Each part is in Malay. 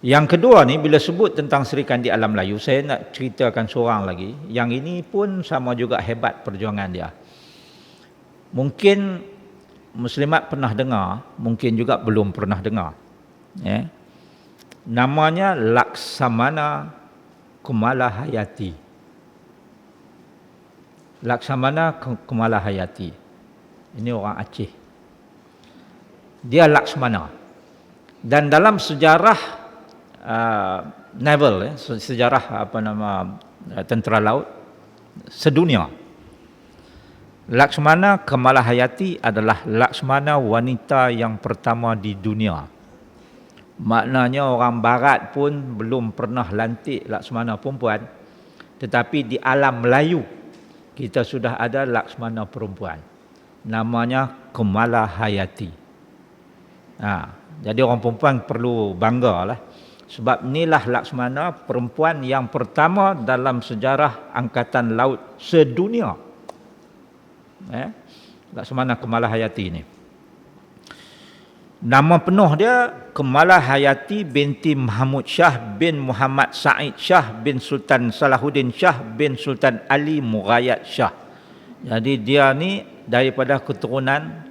Yang kedua ni, bila sebut tentang Sri Kandi Alam Melayu, saya nak ceritakan seorang lagi. Yang ini pun sama juga hebat perjuangan dia. Mungkin muslimat pernah dengar, mungkin juga belum pernah dengar. Namanya Laksamana Kumalahayati. Laksamana Kumalahayati. Ini orang Aceh. Dia Laksmana. Dan dalam sejarah naval, sejarah tentera laut sedunia, Laksmana Kumalahayati adalah Laksmana wanita yang pertama di dunia. Maknanya orang barat pun belum pernah lantik Laksmana perempuan, tetapi di alam Melayu kita sudah ada Laksmana perempuan. Namanya Kumalahayati. Jadi orang perempuan perlu banggalah. Sebab inilah Laksmana perempuan yang pertama dalam sejarah angkatan laut sedunia. Laksmana Kumalahayati ini. Nama penuh dia Kumalahayati binti Mahmud Shah bin Muhammad Said Shah bin Sultan Salahuddin Shah bin Sultan Ali Mughayyad Shah. Jadi dia ni daripada keturunan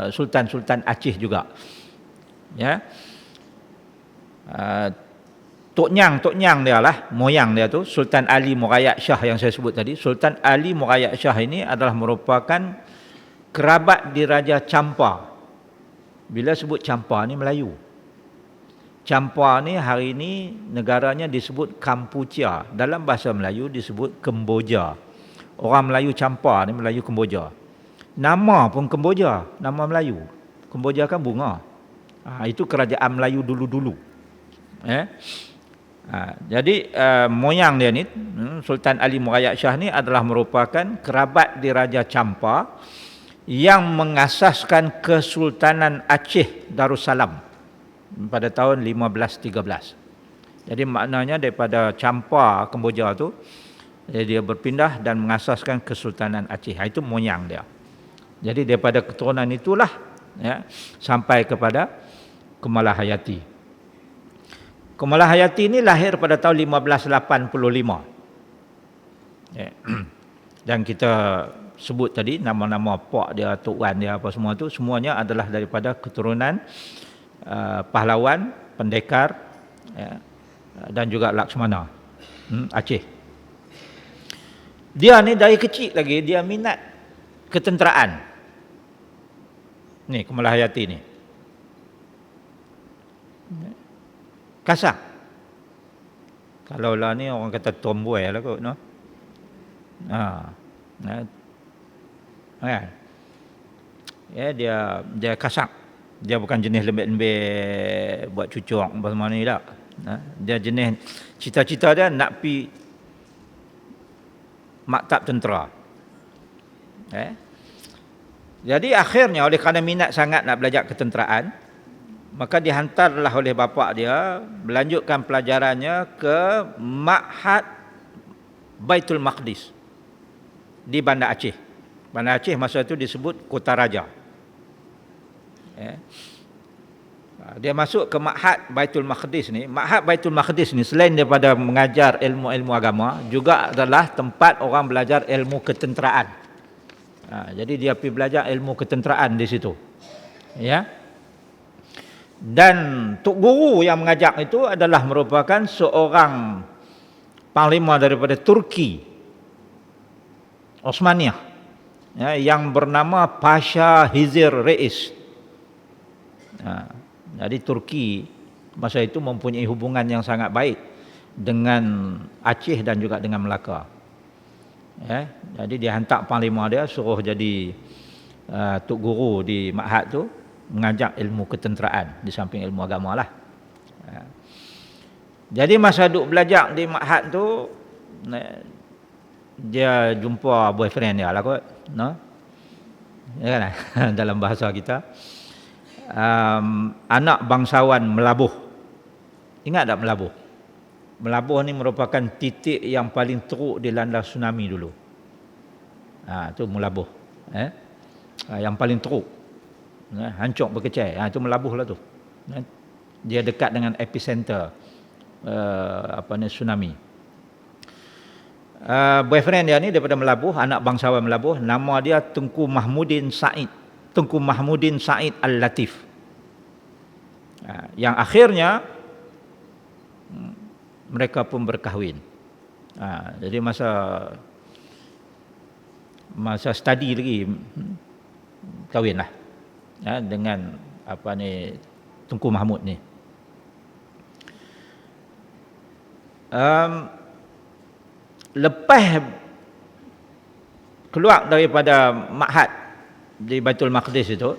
Sultan-Sultan Aceh juga. Tok Nyang dia lah, moyang dia tu Sultan Ali Mughayyad Shah yang saya sebut tadi. Sultan Ali Mughayyad Shah ini adalah merupakan kerabat diraja Champa. Bila sebut Champa ni Melayu. Champa ni hari ini negaranya disebut Kampuchea. Dalam bahasa Melayu disebut Kemboja. Orang Melayu Champa ni Melayu Kemboja. Nama pun Kemboja, nama Melayu. Kemboja kan bunga. Itu kerajaan Melayu dulu-dulu. Jadi moyang dia ni, Sultan Ali Mughayyad Shah ni adalah merupakan kerabat diraja Champa yang mengasaskan Kesultanan Aceh Darussalam pada tahun 1513. Jadi maknanya daripada Champa Kemboja tu dia berpindah dan mengasaskan Kesultanan Aceh. Itu moyang dia. Jadi daripada keturunan itulah sampai kepada Kumalahayati. Kumalahayati ini lahir pada tahun 1585. Dan kita sebut tadi nama-nama pak dia, tok wan dia apa semua tu, semuanya adalah daripada keturunan pahlawan, pendekar dan juga Laksmana Aceh. Dia ni dari kecil lagi dia minat ketenteraan. Ni Kumalahayati ni. Kasar. Kalau lah ni orang kata tomboy lah kot, no? Dia kasar. Dia bukan jenis lembek-lembek buat cucuk apa semua ni tak. Dia jenis cita-cita dia nak pi maktab tentera. Jadi akhirnya oleh kerana minat sangat nak belajar ketenteraan, maka dihantarlah oleh bapa dia melanjutkan pelajarannya ke Ma'had Baitul Maqdis di Bandar Aceh. Bandar Aceh masa itu disebut Kota Raja. Dia masuk ke Ma'had Baitul Maqdis ni. Ma'had Baitul Maqdis ni selain daripada mengajar ilmu-ilmu agama, juga adalah tempat orang belajar ilmu ketenteraan. Jadi dia pergi belajar ilmu ketenteraan di situ. Dan tok guru yang mengajak itu adalah merupakan seorang panglima daripada Turki, Osmaniyah, yang bernama Pasha Hizir Reis. Jadi Turki masa itu mempunyai hubungan yang sangat baik dengan Aceh dan juga dengan Melaka. Jadi dia hantar panglima dia suruh jadi tok guru di Ma'had tu, mengajar ilmu ketenteraan di samping ilmu agama lah. Jadi masa duk belajar di Ma'had tu, dia jumpa boyfriend dia lah kot, no? Ya kan? Dalam bahasa kita, anak bangsawan Melabuh. Ingat tak Melabuh? Melabuh ni merupakan titik yang paling teruk dilanda tsunami dulu. Itu Melabuh. Yang paling teruk. Hancur berkecai. Itu Melabuh lah tu. Dia dekat dengan epicenter tsunami. Boyfriend dia ni daripada Melabuh, anak bangsawan Melabuh, nama dia Tengku Mahmudin Said Al-Latif. Yang akhirnya mereka pun berkahwin. Jadi masa study lagi kahwinlah dengan Tengku Mahmud ni. Lepas keluar daripada Ma'had di Baitul Maqdis itu,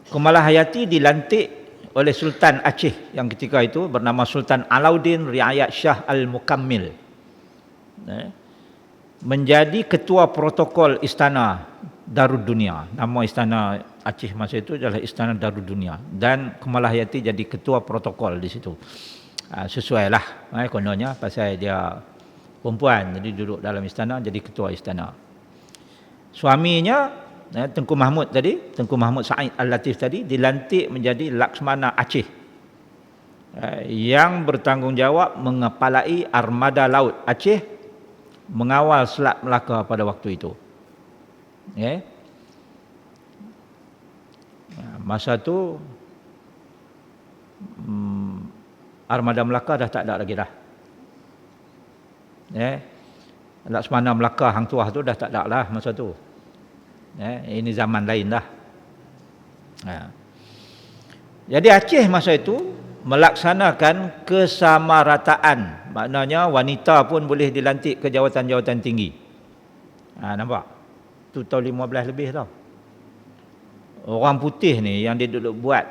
Kumalahayati dilantik oleh Sultan Aceh yang ketika itu bernama Sultan Alauddin Riayat Shah Al-Mukammil, menjadi ketua protokol Istana Darud Dunia. Nama istana Aceh masa itu adalah Istana Darud Dunia, dan Kumalahayati jadi ketua protokol di situ. Sesuai lah kononnya, pasal dia perempuan, jadi duduk dalam istana, jadi ketua istana. Suaminya Tengku Mahmud Said Al-Latif tadi dilantik menjadi Laksmana Aceh, yang bertanggungjawab mengepalai armada laut Aceh, mengawal Selat Melaka pada waktu itu. Masa tu armada Melaka dah tak ada lagi dah. Laksmana Melaka Hang Tuah tu dah tak ada lah masa tu. Ini zaman lain dah. Jadi Aceh masa itu melaksanakan kesamarataan, maknanya wanita pun boleh dilantik ke jawatan-jawatan tinggi. Nampak? Tu tahun 15 lebih tau. Orang putih ni yang dia duduk buat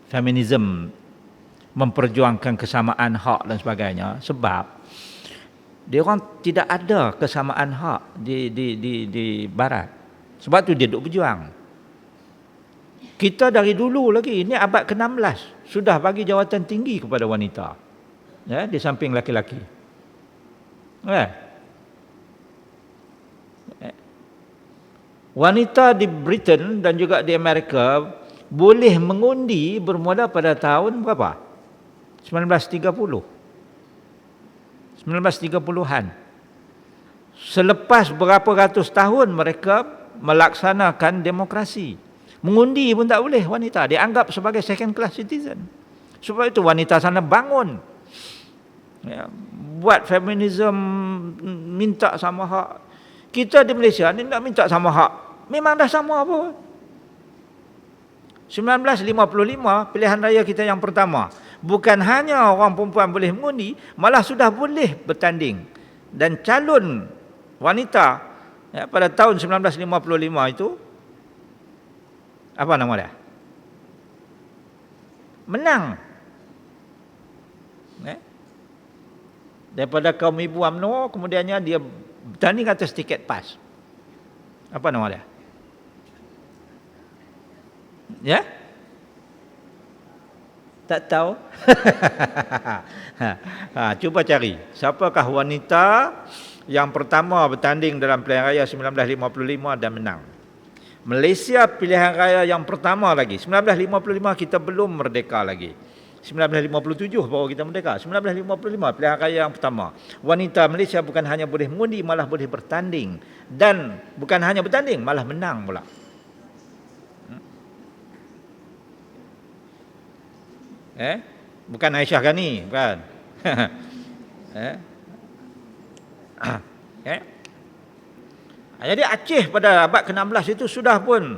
feminism, memperjuangkan kesamaan hak dan sebagainya, sebab dia orang tidak ada kesamaan hak di barat. Sebab tu dia duduk berjuang. Kita dari dulu lagi, ini abad ke-16, sudah bagi jawatan tinggi kepada wanita, di samping laki-laki. Wanita di Britain dan juga di Amerika boleh mengundi bermula pada tahun berapa? 1930-an. Selepas berapa ratus tahun mereka melaksanakan demokrasi. Mengundi pun tak boleh wanita, dianggap sebagai second class citizen. Sebab itu wanita sana bangun, buat feminism, minta sama hak. Kita di Malaysia ni nak minta sama hak, memang dah sama pun. 1955 pilihan raya kita yang pertama, bukan hanya orang perempuan boleh mengundi, malah sudah boleh bertanding. Dan calon wanita pada tahun 1955 itu, apa nama dia? Menang. Daripada kaum ibu UMNO, kemudiannya dia bertanding atas tiket PAS. Apa nama dia? Ya? Tak tahu? Cuba cari. Siapakah wanita yang pertama bertanding dalam pilihan raya 1955 dan menang? Malaysia pilihan raya yang pertama lagi. 1955 kita belum merdeka lagi. 1957 baru kita merdeka. 1955 pilihan raya yang pertama. Wanita Malaysia bukan hanya boleh mengundi, malah boleh bertanding. Dan bukan hanya bertanding, malah menang pula. Bukan Aisyah Ghani, bukan. Jadi Aceh pada abad ke-16 itu sudah pun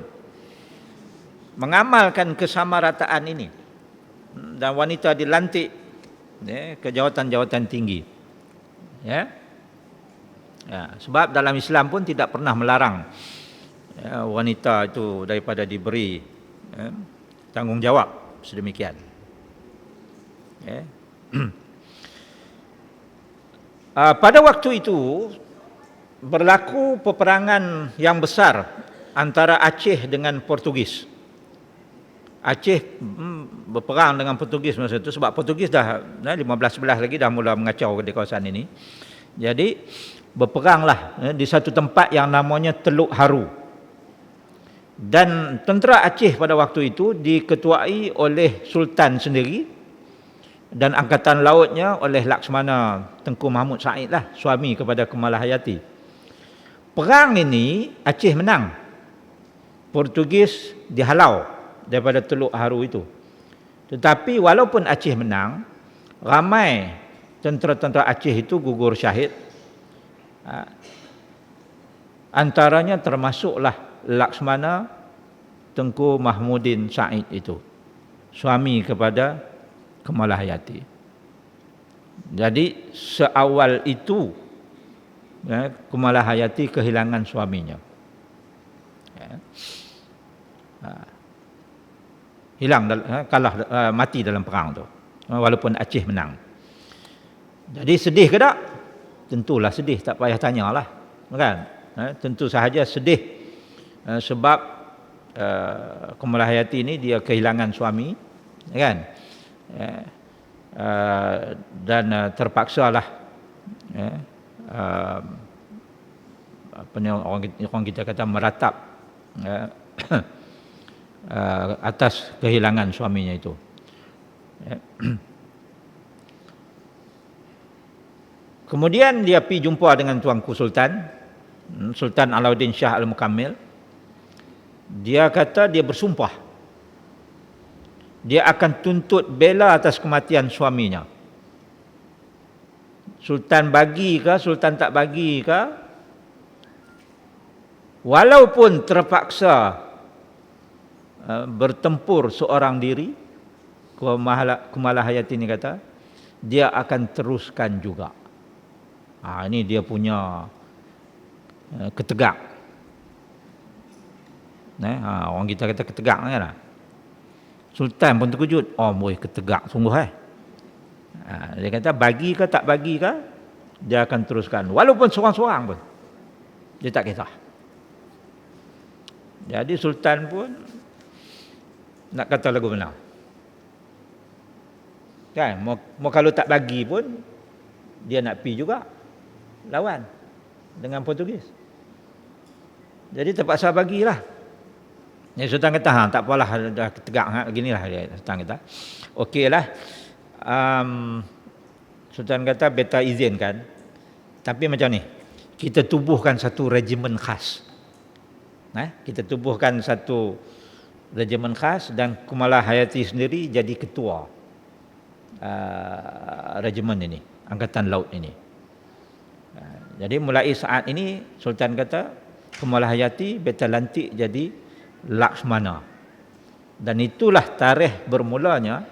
mengamalkan kesamarataan ini, dan wanita dilantik ke jawatan-jawatan tinggi. Sebab dalam Islam pun tidak pernah melarang wanita itu daripada diberi tanggungjawab sedemikian. Pada waktu itu berlaku peperangan yang besar antara Aceh dengan Portugis. Aceh berperang dengan Portugis masa itu, sebab Portugis dah 15-11 lagi dah mula mengacau di kawasan ini. Jadi berperanglah di satu tempat yang namanya Teluk Haru. Dan tentera Aceh pada waktu itu diketuai oleh Sultan sendiri dan angkatan lautnya oleh Laksmana Tengku Mahmud Said lah, suami kepada Kemalahayati. Perang ini Aceh menang. Portugis dihalau daripada Teluk Haru itu. Tetapi walaupun Aceh menang, ramai tentera-tentera Aceh itu gugur syahid. Antaranya termasuklah Laksmana Tengku Mahmudin Said itu, suami kepada Kemalahayati. Jadi seawal itu Kemalahayati kehilangan suaminya. Kalah, mati dalam perang tu, walaupun Aceh menang. Jadi sedih ke tak? Tentulah sedih, tak payah tanyalah, kan? Tentu sahaja sedih sebab Kemalahayati ini dia kehilangan suami, kan? Dan terpaksalah apa ni orang kita kata meratap atas kehilangan suaminya itu. Kemudian dia pergi jumpa dengan tuanku Sultan Alauddin Shah Al-Mukammil. Dia kata dia bersumpah dia akan tuntut bela atas kematian suaminya. Sultan bagi ke, Sultan tak bagi ke, walaupun terpaksa bertempur seorang diri, Kemalahayati ini kata, dia akan teruskan juga. Ini dia punya ketegak. Orang kita kata ketegak kan? Sultan pun terkejut. Oh, boy, ketegak sungguh dia kata bagi ke tak bagi ke, dia akan teruskan walaupun seorang-seorang pun. Dia tak kisah. Jadi Sultan pun nak kata lagu benar. Kan, mau kalau tak bagi pun dia nak pi juga lawan dengan Portugis. Jadi terpaksa bagilah. Ya, Sultan kata tak apalah, dah tegak beginilah dia. Sultan kata okeylah. Sultan kata beta izinkan, tapi macam ni, kita tubuhkan satu regimen khas. Kita tubuhkan satu regimen khas dan Kemalahayati sendiri jadi ketua regimen ini, angkatan laut ini. Jadi mulai saat ini Sultan kata Kemalahayati beta lantik jadi Laksmana. Dan itulah tarikh bermulanya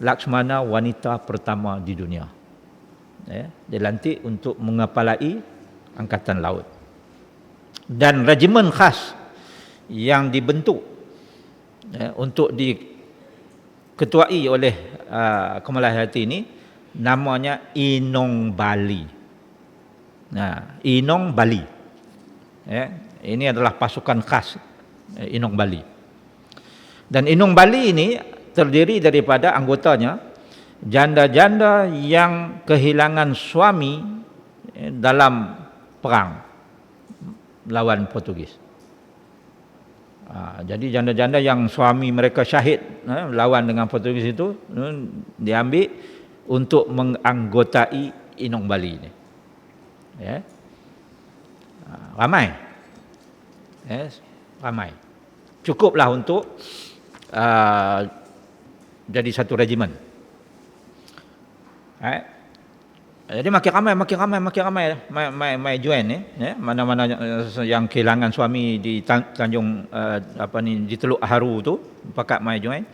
Laksmana wanita pertama di dunia. Dia lantik untuk mengepalai angkatan laut. Dan regimen khas yang dibentuk untuk diketuai oleh Kemalahayati ini namanya Inong Bali. Inong Bali. Ini adalah pasukan khas Inong Bali. Dan Inong Bali ini terdiri daripada anggotanya janda-janda yang kehilangan suami dalam perang lawan Portugis. Jadi janda-janda yang suami mereka syahid lawan dengan Portugis itu diambil untuk menganggotai Inong Bali ini. Ramai. Ramai. Cukuplah untuk jadi satu regimen. Jadi makin ramai mai join mana-mana yang kehilangan suami di Tanjung di Teluk Haru tu pakat mai join.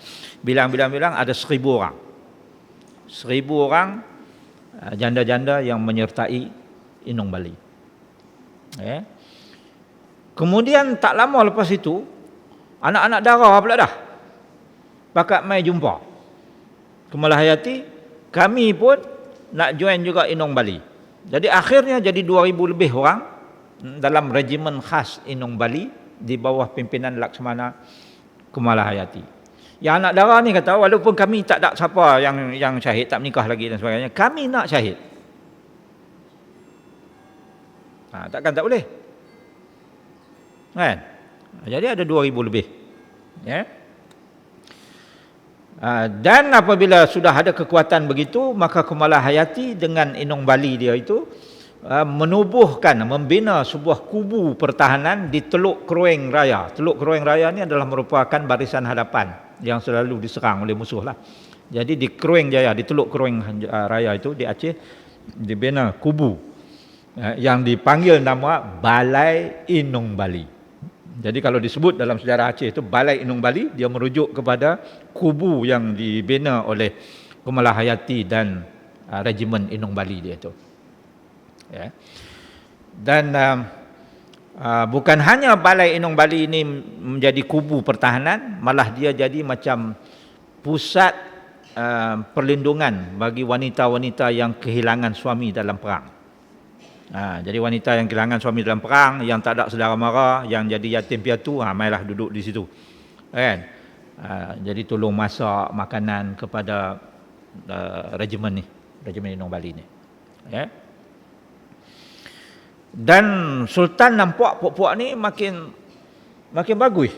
Bilang ada 1,000 orang. 1,000 orang janda-janda yang menyertai Inong Bali. Kemudian tak lama lepas itu anak-anak dara pula dah pakat mai jumpa Kemalahayati, kami pun nak join juga Inong Bali. Jadi akhirnya jadi 2,000 lebih orang dalam regimen khas Inong Bali di bawah pimpinan Laksmana Kemalahayati. Yang anak dara ni kata walaupun kami tak ada siapa yang syahid, tak menikah lagi dan sebagainya, kami nak syahid. Takkan tak boleh. Kan? Jadi ada 2,000 lebih. Ya. Dan apabila sudah ada kekuatan begitu, maka Kumalahayati dengan Inong Bali dia itu menubuhkan, membina sebuah kubu pertahanan di Teluk Keruing Raya. Teluk Keruing Raya ni adalah merupakan barisan hadapan yang selalu diserang oleh musuh lah. Jadi di Keruing Jaya, di Teluk Keruing Raya itu di Aceh, dibina kubu yang dipanggil nama Balai Inong Bali. Jadi kalau disebut dalam sejarah Aceh itu Balai Inong Bali, dia merujuk kepada kubu yang dibina oleh Kumalahayati dan Regimen Inong Bali dia itu. Ya. Dan bukan hanya Balai Inong Bali ini menjadi kubu pertahanan, malah dia jadi macam pusat perlindungan bagi wanita-wanita yang kehilangan suami dalam perang. Jadi wanita yang kehilangan suami dalam perang, yang tak ada saudara mara, yang jadi yatim piatu, mailah duduk di situ. Kan? Jadi tolong masak makanan kepada regimen ni, Regimen Inong Bali ni. Ya. Dan Sultan nampak puak-puak ni makin bagus.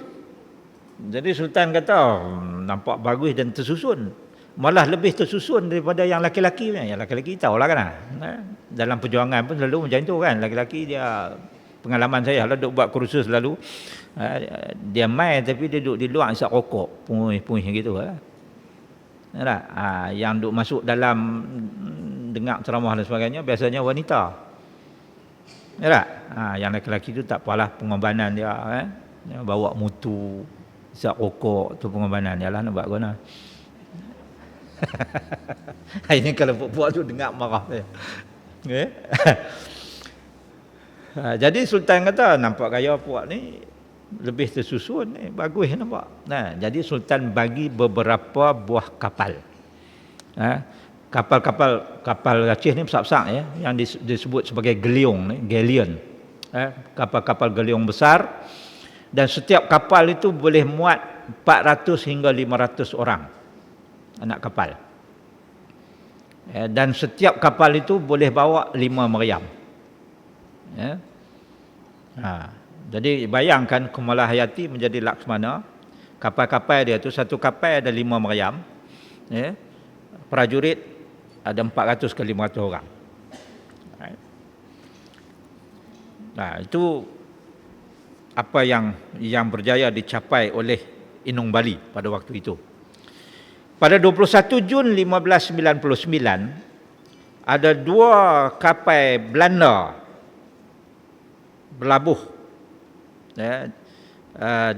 Jadi Sultan kata nampak bagus dan tersusun. Malah lebih tersusun daripada yang laki-laki punya. Yang laki-laki tahulah kan. Dalam perjuangan pun selalu macam tu kan. Laki-laki dia, pengalaman saya kalau duduk buat kursus selalu, dia main tapi dia duduk di luar isap rokok, punguih-punguih gitu lah. Yang duduk masuk dalam dengar ceramah dan sebagainya biasanya wanita. Ya tak? Yang lelaki tu tak apalah, pengorbanan dia bawa mutu, isap rokok tu pengorbanan dia lah, nak buat guna. Ini kalau puak-puak tu dengar marah dia. Okay? Jadi Sultan kata nampak gaya puak ni lebih tersusun ni, bagus nampak. Jadi Sultan bagi beberapa buah kapal. Kapal Aceh ni besar-besar ya, yang disebut sebagai geliong ni, galleon. Kapal-kapal geliong besar, dan setiap kapal itu boleh muat 400 hingga 500 orang anak kapal. Dan setiap kapal itu boleh bawa 5 meriam. Ya. Jadi bayangkan Kumalahayati menjadi Laksmana, kapal-kapal dia tu, satu kapal ada 5 meriam. Ya. Prajurit ada 400 ke 500 orang. Itu apa yang berjaya dicapai oleh Inong Bali pada waktu itu. Pada 21 Jun 1599 ada 2 kapal Belanda berlabuh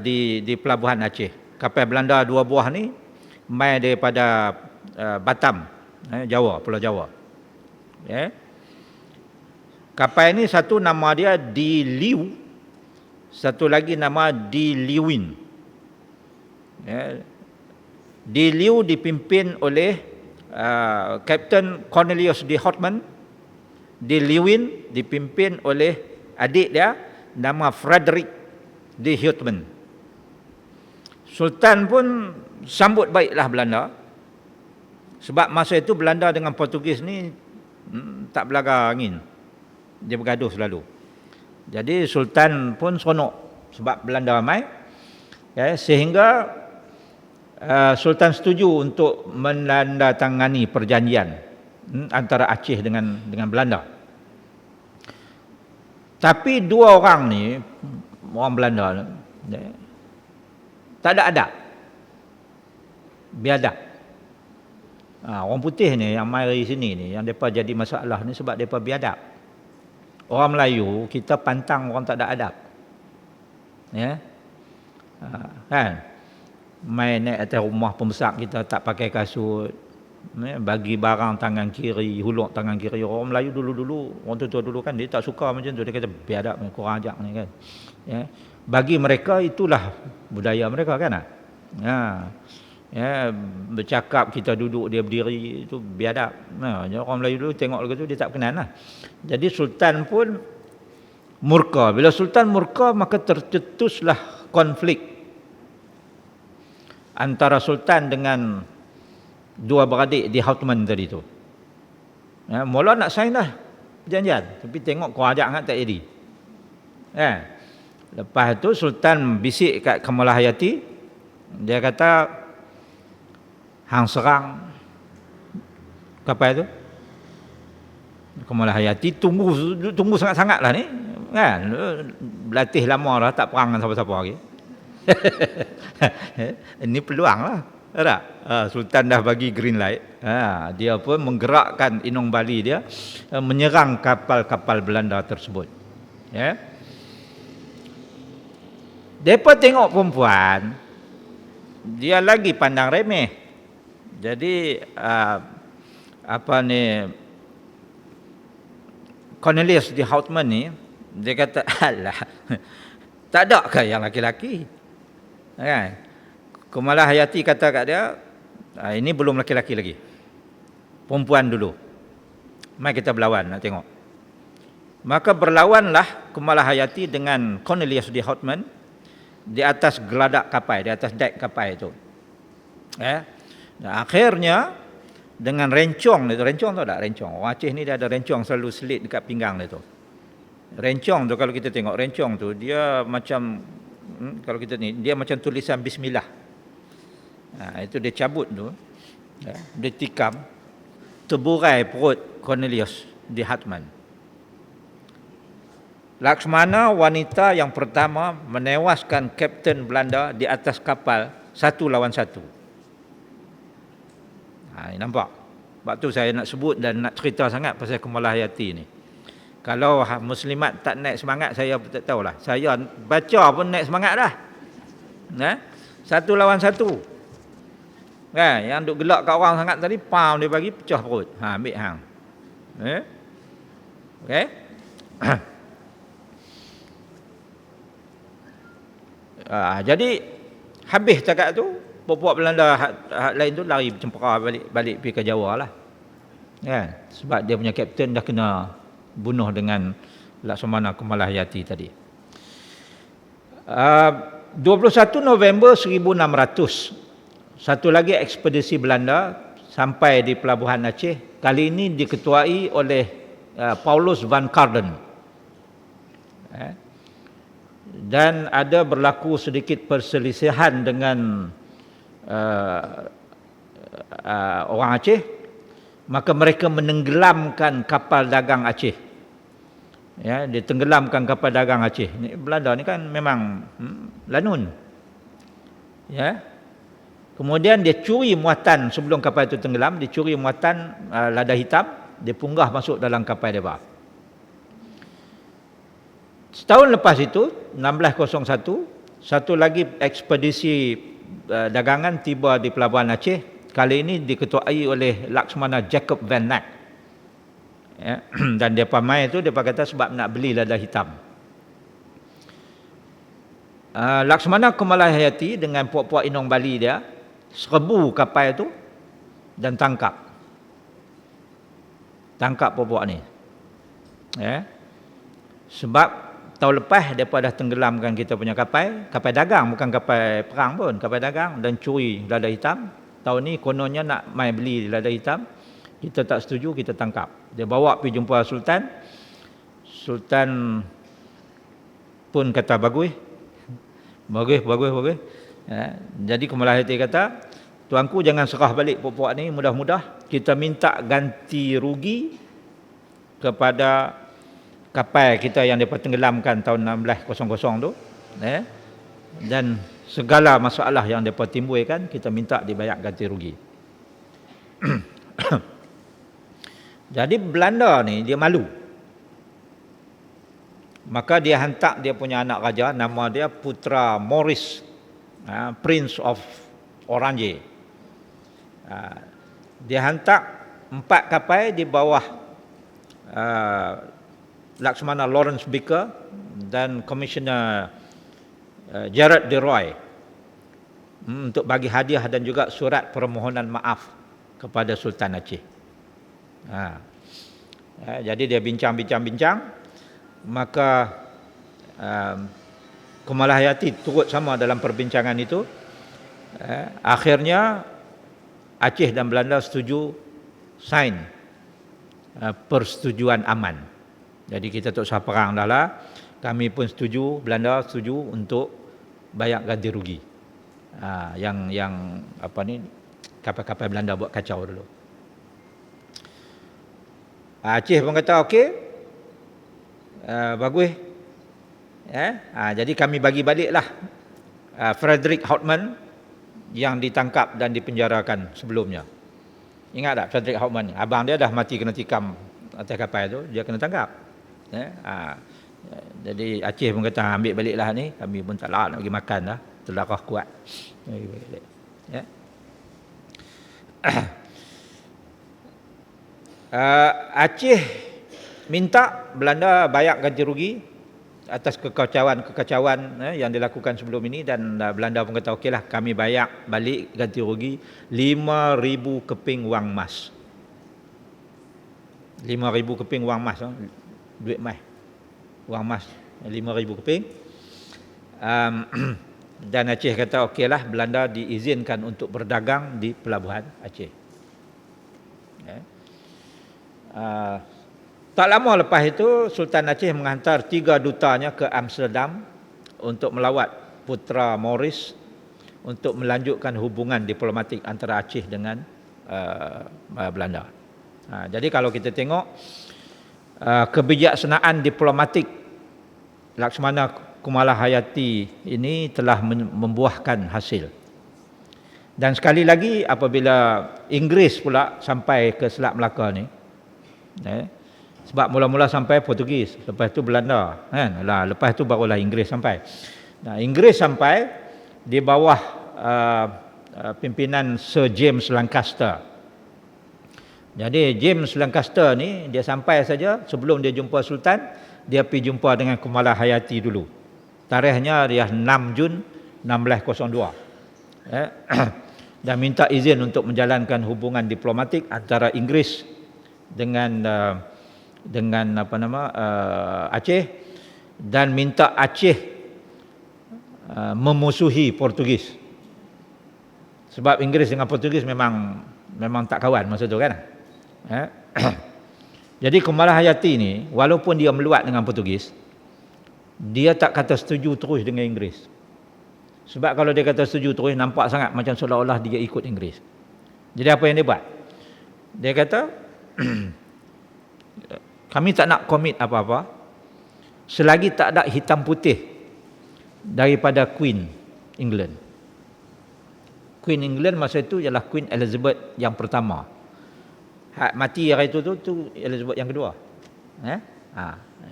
di pelabuhan Aceh. Kapal Belanda 2 buah ni mai daripada Batam, Jawa, Pulau Jawa. Ya. Kapal ini satu nama dia Di Liu, satu lagi nama Di Liwin. Ya. Di Liu dipimpin oleh Kapten Cornelius D. Hotman. Di Liwin dipimpin oleh adik dia nama Frederick D. Hotman. Sultan pun sambut baiklah Belanda. Sebab masa itu Belanda dengan Portugis ni tak belaga angin. Dia bergaduh selalu. Jadi Sultan pun seronok sebab Belanda mai. Ya, sehingga Sultan setuju untuk menandatangani perjanjian antara Aceh dengan Belanda. Tapi 2 orang ni, orang Belanda ni, tak ada adab. Biadab. Orang putih ni yang mari sini ni, yang mereka jadi masalah ni sebab mereka biadab. Orang Melayu, kita pantang orang tak ada adab. Ya. Kan? Main naik atas rumah pembesar kita tak pakai kasut. Bagi barang tangan kiri, huluk tangan kiri. Orang Melayu dulu-dulu, orang tua-tua dulu kan, dia tak suka macam tu. Dia kata biadab ni, kurang ajak ni kan. Ya. Bagi mereka itulah budaya mereka kan. Ya, bercakap kita duduk dia berdiri itu biadab. Orang Melayu dulu tengok lagu tu dia tak kenal lah. Jadi Sultan pun murka. Bila Sultan murka maka tercetuslah konflik antara Sultan dengan 2 beradik di Hotman tadi tu. Ya, mula nak sign dah perjanjian, tapi tengok kau ajak sangat tak jadi. Ya. Lepas tu Sultan bisik kat Kamalahayati, dia kata hang serang kapal tu. Kamalahayati tunggu sangat-sangat lah ni kan, berlatih lama dah tak perang dengan siapa-siapa lagi. Ini peluang lah, tak? Sultan dah bagi green light, dia pun menggerakkan Inong Bali dia menyerang kapal-kapal Belanda tersebut. Ya. Depa tengok perempuan, dia lagi pandang remeh. Jadi Cornelius de Houtman ni, dia kata, alah, tak ada ke yang laki-laki? Kan? Kamalahayati kata kat dia, ini belum laki-laki lagi, perempuan dulu. Mari kita berlawan, nak tengok. Maka berlawanlah Kamalahayati dengan Cornelius de Houtman di atas geladak kapal, di atas dek kapal itu. Dan akhirnya dengan rencong itu, rencong tahu tak rencong? Orang Aceh ni dia ada rencong selalu selit dekat pinggang dia tu. Rencong tu kalau kita tengok rencong tu dia macam kalau kita ni dia macam tulisan bismillah. Itu dia cabut tu, dia tikam terburai perut Cornelius de Houtman. Laksmana wanita yang pertama menewaskan Kapten Belanda di atas kapal 1 lawan 1. Nampak? Sebab tu saya nak sebut dan nak cerita sangat pasal Kamalahayati ni. Kalau muslimat tak naik semangat, saya tak tahulah. Saya baca pun naik semangat dah. 1 lawan 1. Kan? Yang duk gelak kat orang sangat tadi, pam dia bagi pecah perut. Ambil hang. Okey? Jadi habis cakap tu, puak-puak Belanda lain tu lari cempera balik pergi ke Jawa lah. Kan? Sebab dia punya kapten dah kena bunuh dengan Laksamana Kamalahayati tadi. 21 November 1600, satu lagi ekspedisi Belanda sampai di pelabuhan Aceh. Kali ini diketuai oleh Paulus van Carden. Dan ada berlaku sedikit perselisihan dengan orang Aceh, maka mereka menenggelamkan kapal dagang Aceh. Dia tenggelamkan kapal dagang Aceh. Belanda ni kan memang lanun. Kemudian dia curi muatan sebelum kapal itu tenggelam, dia curi muatan lada hitam, dia punggah masuk dalam kapal mereka. Setahun lepas itu, 1601, satu lagi ekspedisi dagangan tiba di pelabuhan Aceh. Kali ini diketuai oleh Laksamana Jacob van Nack. Dan dia pamai itu, dia kata sebab nak beli lada hitam. Laksamana Kamalahayati dengan puak-puak Inong Bali dia serbu kapal itu dan tangkap puak-puak ni. Sebab tahun lepas mereka dah tenggelamkan kita punya kapal dagang, bukan kapal perang pun, kapal dagang, dan curi lada hitam. Tahun ni kononnya nak mai beli lada hitam, kita tak setuju, kita tangkap. Dia bawa pergi jumpa Sultan. Sultan pun kata bagus. Jadi Kamalahayati kata, tuanku jangan serah balik puak-puak ni mudah-mudah, kita minta ganti rugi kepada kapal kita yang mereka tenggelamkan tahun 1600 tu, dan segala masalah yang mereka timbulkan, kita minta dibayar ganti rugi. Jadi Belanda ni dia malu, maka dia hantar dia punya anak raja, nama dia Putra Maurice, Prince of Orange. Dia hantar 4 kapal di bawah Laksamana Lawrence Baker dan Komisioner Gerard de Roy untuk bagi hadiah dan juga surat permohonan maaf kepada Sultan Aceh. Jadi dia bincang-bincang, maka Kamalahayati turut sama dalam perbincangan itu. Akhirnya Aceh dan Belanda setuju sign persetujuan aman. Jadi kita tak usah perang dah lah. kami pun setuju, Belanda setuju untuk bayar ganti rugi. Yang apa ni, kapal-kapal Belanda buat kacau dulu. Aceh pun kata okey, bagus. Jadi kami bagi baliklah Frederick Houtman yang ditangkap dan dipenjarakan sebelumnya. Ingat tak Frederick Houtman? Abang dia dah mati kena tikam atas kapal tu, dia kena tangkap. Jadi Aceh pun kata ambil baliklah ni, kami pun tak larat nak pergi makan dah, terlarah kuat. Ya. Aceh minta Belanda bayar ganti rugi atas kekacauan yang dilakukan sebelum ini, dan Belanda pun kata okeylah, kami bayar balik ganti rugi 5,000 keping wang emas. 5,000 keping wang emas, duit emas. Wang emas 5,000 keping. Dan Aceh kata okeylah, Belanda diizinkan untuk berdagang di pelabuhan Aceh. Tak lama lepas itu Sultan Aceh menghantar 3 dutanya ke Amsterdam untuk melawat Putra Maurice untuk melanjutkan hubungan diplomatik antara Aceh dengan Belanda. Jadi kalau kita tengok kebijaksanaan diplomatik Laksamana Kumalahayati ini telah membuahkan hasil. Dan sekali lagi apabila Inggeris pula sampai ke Selat Melaka ni, sebab mula-mula sampai Portugis, lepas tu Belanda, kan? Lepas tu barulah Inggeris sampai. Inggeris sampai di bawah pimpinan Sir James Lancaster. Jadi James Lancaster ni dia sampai saja, sebelum dia jumpa Sultan, dia pergi jumpa dengan Kumalahayati dulu. Tarikhnya dia 6 Jun 1602. Dan minta izin untuk menjalankan hubungan diplomatik antara Inggeris dengan Aceh, dan minta Aceh memusuhi Portugis. Sebab Inggeris dengan Portugis memang tak kawan masa tu kan. Jadi Kumalahayati ni walaupun dia meluat dengan Portugis, dia tak kata setuju terus dengan Inggeris. Sebab kalau dia kata setuju terus, nampak sangat macam seolah-olah dia ikut Inggeris. Jadi apa yang dia buat? Dia kata kami tak nak komit apa-apa selagi tak ada hitam putih daripada Queen England. Queen England masa itu ialah Queen Elizabeth yang pertama. Mati hari itu tu Elizabeth yang kedua.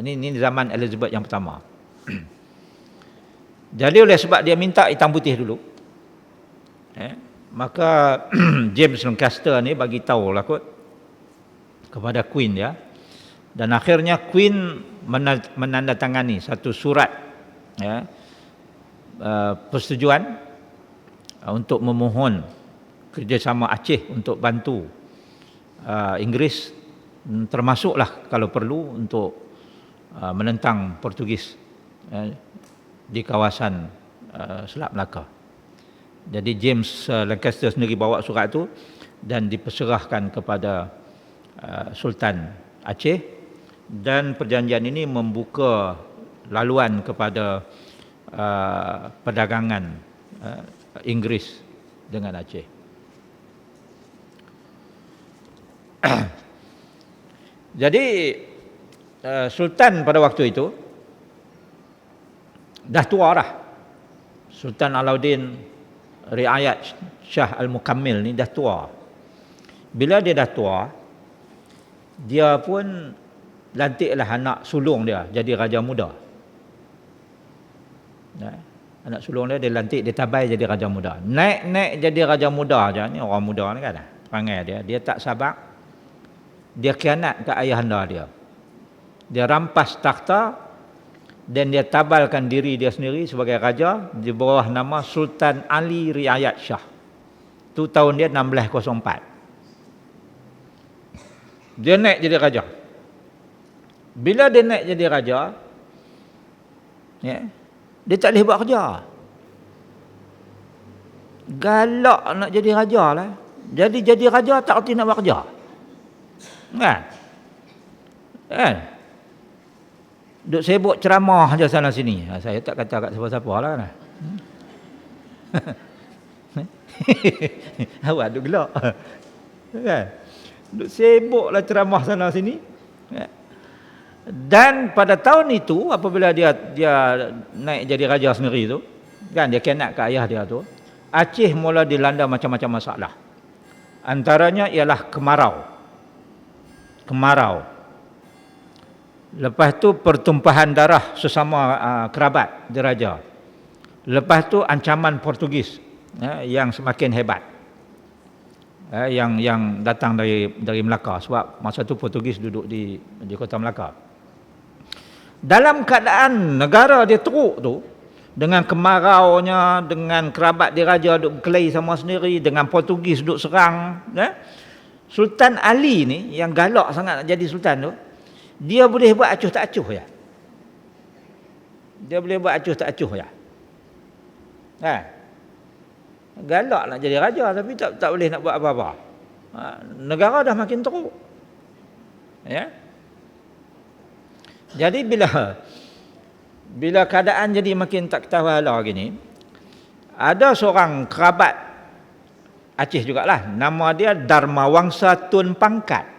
Ini zaman Elizabeth yang pertama. Jadi oleh sebab dia minta hitam putih dulu, maka James Lancaster ni bagi tahu lah kot kepada Queen dia, dan akhirnya Queen menandatangani satu surat persetujuan untuk memohon kerjasama Aceh untuk bantu Inggeris, termasuklah kalau perlu untuk menentang Portugis di kawasan Selat Melaka. Jadi James Lancaster sendiri bawa surat itu dan diperserahkan kepada Sultan Aceh, dan perjanjian ini membuka laluan kepada perdagangan Inggeris dengan Aceh. Jadi Sultan pada waktu itu dah tua dah. Sultan Alauddin Riayat Shah Al-Mukammil ni dah tua. Bila dia dah tua, dia pun lantiklah anak sulung dia jadi raja muda. Anak sulung dia lantik, dia tabai jadi raja muda. Naik jadi raja muda aja, ni orang muda ni kan, perangai dia tak sabar. Dia khianat ke ayahanda dia. Dia rampas takhta dan dia tabalkan diri dia sendiri sebagai raja di bawah nama Sultan Ali Riayat Shah. Tu tahun dia 1604. Dia naik jadi raja. Bila dia naik jadi raja, dia tak boleh buat kerja. Galak nak jadi raja lah. Jadi raja tak erti nak buat kerja. Kan? Duk sibuk ceramah je sana sini. Saya tak kata kat siapa-siapa lah kan. Awak duk gelak. Kan? Duk sibuklah ceramah sana sini. Dan pada tahun itu apabila dia naik jadi raja sendiri tu, kan dia kenat ke ayah dia tu, Aceh mula dilanda macam-macam masalah. Antaranya ialah kemarau. Lepas tu pertumpahan darah sesama kerabat diraja. Lepas tu ancaman Portugis yang semakin hebat. Yang datang dari Melaka, sebab masa tu Portugis duduk di kota Melaka. Dalam keadaan negara dia teruk tu, dengan kemaraunya, dengan kerabat diraja duk berkelahi sama sendiri, dengan Portugis duk serang, Sultan Ali ni yang galak sangat nak jadi sultan tu, dia boleh buat acuh tak acuh ya. Dia boleh buat acuh tak acuh ya. Galak nak jadi raja tapi tak boleh nak buat apa-apa. Negara dah makin teruk. Ya. Jadi bila keadaan jadi makin tak ketahuan gini, ada seorang kerabat Aceh jugalah, nama dia Darmawangsa Tun Pangkat.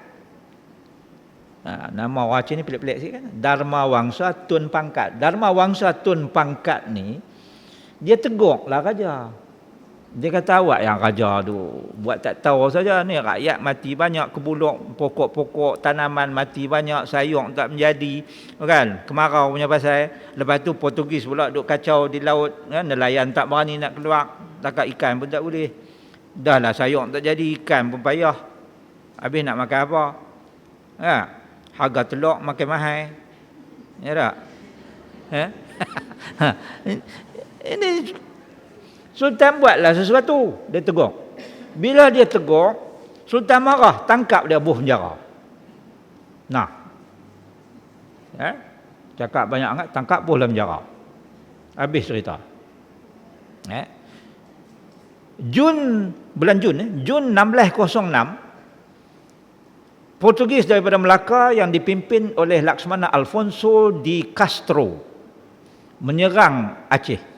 Nama orang Aceh ni pelik-pelik sikit kan. Darmawangsa Tun Pangkat. Darmawangsa Tun Pangkat ni dia teguklah raja. Dia kata, awak yang raja tu buat tak tahu saja ni, rakyat mati banyak, kebuluk pokok-pokok tanaman mati banyak, sayur tak menjadi, kan, kemarau punya pasal. Lepas tu Portugis pula duk kacau di laut, kan, nelayan tak berani nak keluar, tangkap ikan pun tak boleh. Dah lah sayur tak jadi, ikan pun payah, habis nak makan apa? Harga telur makin mahal. Ya tak? Ini Sultan buatlah sesuatu, dia tegur. Bila dia tegur, Sultan marah, tangkap dia buh penjara. Nah. Cakap banyak sangat, tangkap buh dalam penjara. Habis cerita. Bulan Jun 1606, Portugis daripada Melaka yang dipimpin oleh Laksamana Alfonso de Castro menyerang Aceh.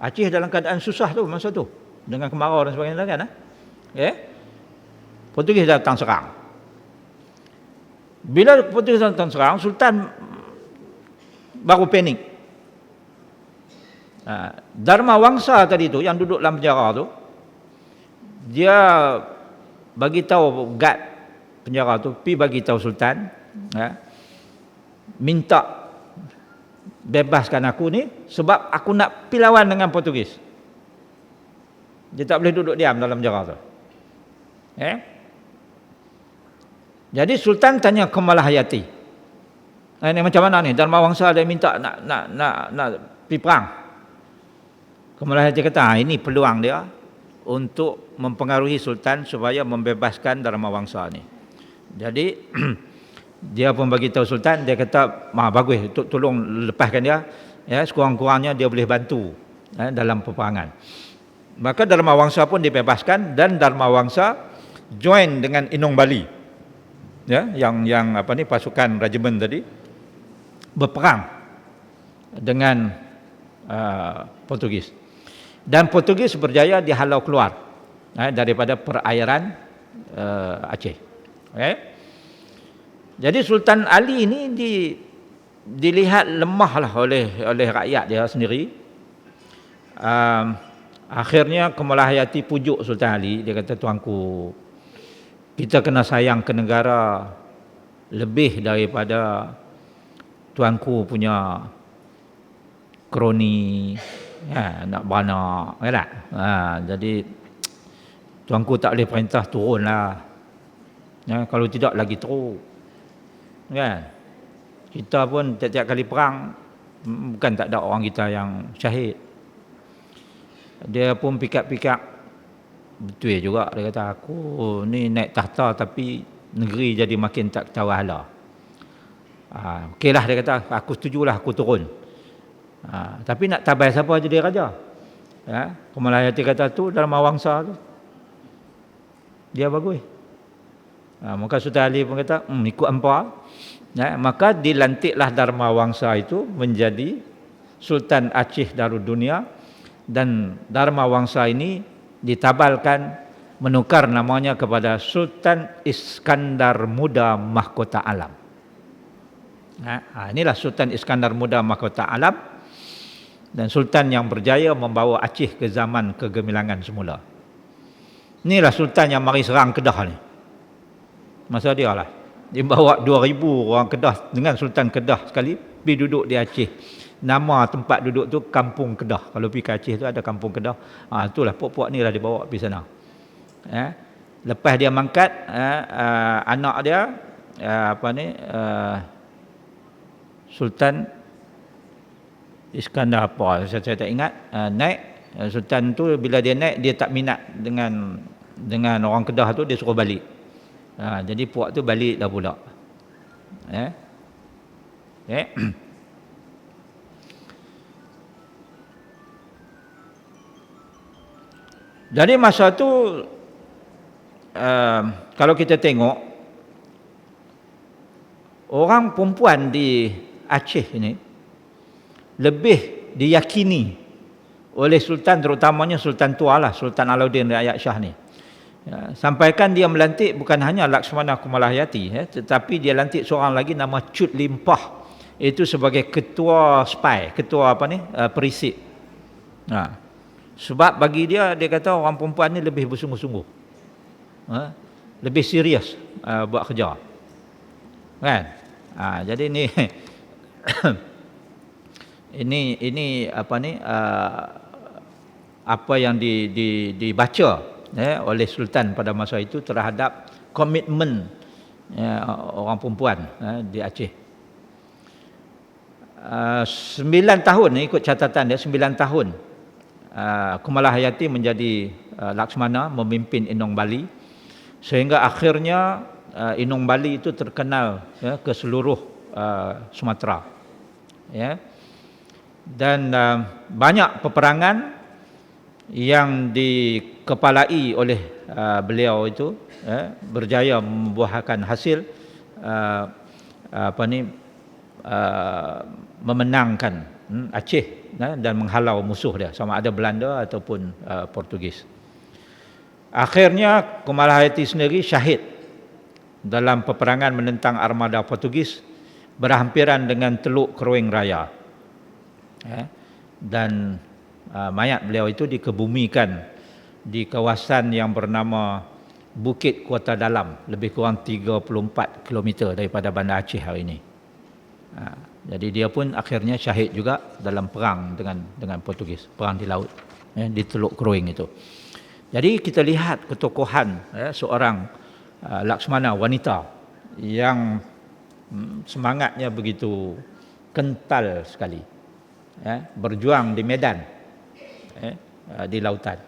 Aceh dalam keadaan susah tu masa tu, dengan kemarau dan sebagainya kan. Portugis datang serang. Bila Portugis datang serang, Sultan baru panik. Darmawangsa tadi tu yang duduk dalam penjara tu, dia bagi tahu guard penjara tu, pi bagi tahu Sultan, minta bebaskan aku ni sebab aku nak pi lawan dengan Portugis. Dia tak boleh duduk diam dalam penjara tu. Jadi Sultan tanya Kamalahayati, ini macam mana ni? Darmawangsa dia minta nak pi perang. Kamalahayati kata, ini peluang dia untuk mempengaruhi Sultan supaya membebaskan Darmawangsa ni. Jadi dia pun bagi tahu Sultan, dia kata, bagus, tolong lepaskan dia, sekurang-kurangnya dia boleh bantu dalam peperangan. Maka Darmawangsa pun dibebaskan, dan Darmawangsa join dengan Inong Bali, yang pasukan regimen tadi, berperang dengan Portugis. Dan Portugis berjaya dihalau keluar daripada perairan Aceh. Jadi Sultan Ali ini dilihat lemahlah oleh rakyat dia sendiri. Akhirnya Kamalahayati pujuk Sultan Ali, dia kata, tuanku, kita kena sayang ke negara lebih daripada tuanku punya kroni, nak beranak, kan tak? Jadi tuanku tak boleh perintah turunlah, kalau tidak lagi teruk. Kan, kita pun tiap-tiap kali perang bukan tak ada orang kita yang syahid. Dia pun pikap-pikap, betul juga, dia kata, aku ni naik tahta tapi negeri jadi makin tak ketahuan hala. Okeylah, dia kata, aku setujulah, aku turun. Tapi nak tabai siapa jadi raja? Kamalahayati kata, tu Darmawangsa tu, dia bagus. Maka Sultan Ali pun kata, ikut hampa. Maka dilantiklah Dharma Wangsa itu menjadi Sultan Aceh Darudunia, dan Dharma Wangsa ini ditabalkan menukar namanya kepada Sultan Iskandar Muda Mahkota Alam. Inilah Sultan Iskandar Muda Mahkota Alam, dan Sultan yang berjaya membawa Aceh ke zaman kegemilangan semula. Inilah Sultan yang mari serang Kedah ni. Masa dia lah. Dia bawa 2,000 orang Kedah dengan Sultan Kedah sekali pergi duduk di Aceh. Nama tempat duduk tu Kampung Kedah. Kalau pergi ke Aceh tu ada Kampung Kedah. Itulah puak-puak ni lah dibawa pergi sana. Lepas dia mangkat, anak dia Sultan Iskandar apa saya tak ingat, naik. Sultan tu bila dia naik, dia tak minat dengan orang Kedah tu, dia suruh balik. Jadi puak tu balik dah pula. Jadi masa tu kalau kita tengok orang perempuan di Aceh ini lebih diyakini oleh Sultan, terutamanya Sultan tua lah, Sultan Alauddin Rakyat Shah ni. Sampaikan dia melantik bukan hanya Laksmana Kumalahayati, tetapi dia lantik seorang lagi nama Cut Limpah, itu sebagai ketua spy, ketua perisik. Sebab bagi dia kata orang perempuan ni lebih bersungguh-sungguh, lebih serius buat kerja, kan? Jadi ni ini apa yang dibaca oleh Sultan pada masa itu terhadap komitmen orang perempuan di Aceh. 9 tahun ikut catatan dia, 9 tahun Kumalahayati menjadi Laksmana, memimpin Inong Bali, sehingga akhirnya Inong Bali itu terkenal ke seluruh Sumatera, dan banyak peperangan yang dikepalai oleh beliau itu berjaya membuahkan hasil memenangkan Aceh dan menghalau musuh dia, sama ada Belanda ataupun Portugis. Akhirnya Kumalahayati sendiri syahid dalam peperangan menentang armada Portugis berhampiran dengan Teluk Keruing Raya, dan mayat beliau itu dikebumikan di kawasan yang bernama Bukit Kuota Dalam, lebih kurang 34 km daripada Bandar Aceh hari ini. Jadi dia pun akhirnya syahid juga dalam perang dengan Portugis, perang di laut, di Teluk Keruing itu. Jadi kita lihat ketokohan seorang Laksmana wanita yang semangatnya begitu kental sekali, berjuang di medan, di lautan.